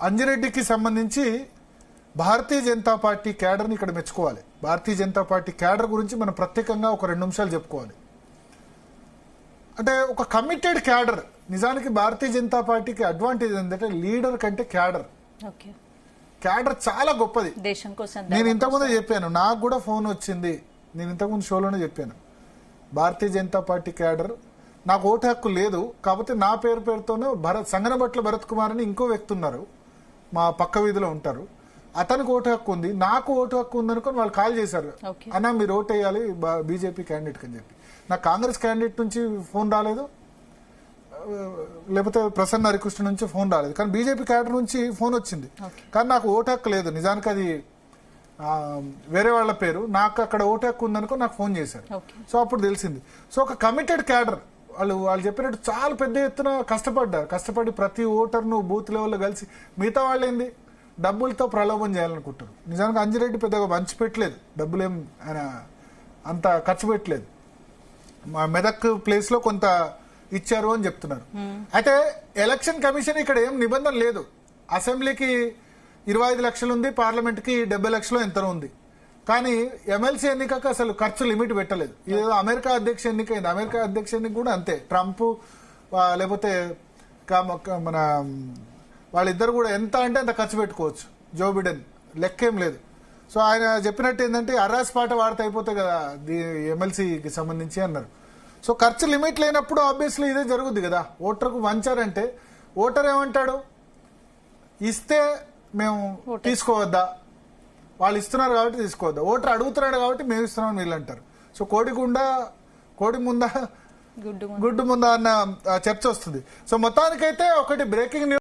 అంజిరెడ్డికి సంబంధించి భారతీయ జనతా పార్టీ క్యాడర్ని ఇక్కడ మెచ్చుకోవాలి. భారతీయ జనతా పార్టీ క్యాడర్ గురించి మనం ప్రత్యేకంగా ఒక 2 నిమిషాలు చెప్పుకోవాలి. అంటే ఒక కమిటెడ్ క్యాడర్. నిజానికి భారతీయ జనతా పార్టీకి అడ్వాంటేజ్ ఏంటంటే లీడర్ కంటే క్యాడర్. క్యాడర్ చాలా గొప్పది. నేను ఇంతకుముందు చెప్పాను, నాకు కూడా ఫోన్ వచ్చింది, నేను ఇంతకుముందు షోలోనే చెప్పాను. భారతీయ జనతా పార్టీ క్యాడర్, నాకు ఓటు హక్కు లేదు, కాకపోతే నా పేరుతోనే సంగనబట్ల భరత్ కుమార్ అని ఇంకో వ్యక్తి ఉన్నారు, మా పక్క వీధిలో ఉంటారు, అతనికి ఓటు హక్కు ఉంది, నాకు ఓటు హక్కు ఉందనుకొని వాళ్ళు కాల్ చేశారు, అన్నా మీరు ఓటు వేయాలి బీజేపీ క్యాండిడేట్ అని చెప్పి. నాకు కాంగ్రెస్ క్యాండిడేట్ నుంచి ఫోన్ రాలేదు, లేకపోతే ప్రసన్న హరికృష్ణ నుంచి ఫోన్ రాలేదు, కానీ బీజేపీ క్యాడర్ నుంచి ఫోన్ వచ్చింది. కానీ నాకు ఓటు హక్కు లేదు, నిజానికి అది వేరే వాళ్ళ పేరు, నాకు అక్కడ ఓటు హక్కు ఉందనుకో నాకు ఫోన్ చేశారు. సో అప్పుడు తెలిసింది. సో ఒక కమిటెడ్ క్యాడర్, వాళ్ళు చెప్పినట్టు చాలా పెద్ద ఎత్తున కష్టపడి ప్రతి ఓటర్ను బూత్ లెవెల్లో కలిసి, మిగతా వాళ్ళు ఏంది డబ్బులతో ప్రలోభం చేయాలనుకుంటారు. నిజానికి అంజిరెడ్డి పెద్దగా పంచి పెట్టలేదు, డబ్బులేం ఆయన అంత ఖర్చు పెట్టలేదు, మా మెదక్ ప్లేస్ లో కొంత ఇచ్చారు అని చెప్తున్నారు. అయితే ఎలక్షన్ కమిషన్ ఇక్కడ ఏం నిబంధన లేదు. అసెంబ్లీకి 25 లక్షలు ఉంది, పార్లమెంట్ కి 70 లక్షలు ఎంత ఉంది. కానీ ఎమ్మెల్సీ ఎన్నికకు అసలు ఖర్చు లిమిట్ పెట్టలేదు. ఇదేదో అమెరికా అధ్యక్ష ఎన్నిక అయింది, అమెరికా అధ్యక్ష ఎన్నిక కూడా అంతే. ట్రంప్ లేకపోతే మన వాళ్ళిద్దరు కూడా ఎంత అంటే అంత ఖర్చు పెట్టుకోవచ్చు. జో బిడెన్ లెక్కేం లేదు. సో ఆయన చెప్పినట్టు ఏంటంటే అర్రాస్ పాట వాడితే అయిపోతాయి కదా ఎమ్మెల్సీకి సంబంధించి అన్నారు. సో ఖర్చు లిమిట్ లేనప్పుడు ఆబ్వియస్లీ ఇదే జరుగుద్ది కదా. ఓటర్కు వంచారంటే ఓటర్ ఏమంటాడు, ఇస్తే మేము తీసుకోవద్దా, వాళ్ళు ఇస్తున్నారు కాబట్టి తీసుకోవద్దా, ఓటర్ అడుగుతున్నాడు కాబట్టి మేము ఇస్తున్నామని వీళ్ళు అంటారు. సో కోడి ముందా గుడ్డు ముందా అన్న చర్చ వస్తుంది. సో మొత్తానికైతే ఒకటి బ్రేకింగ్ న్యూస్.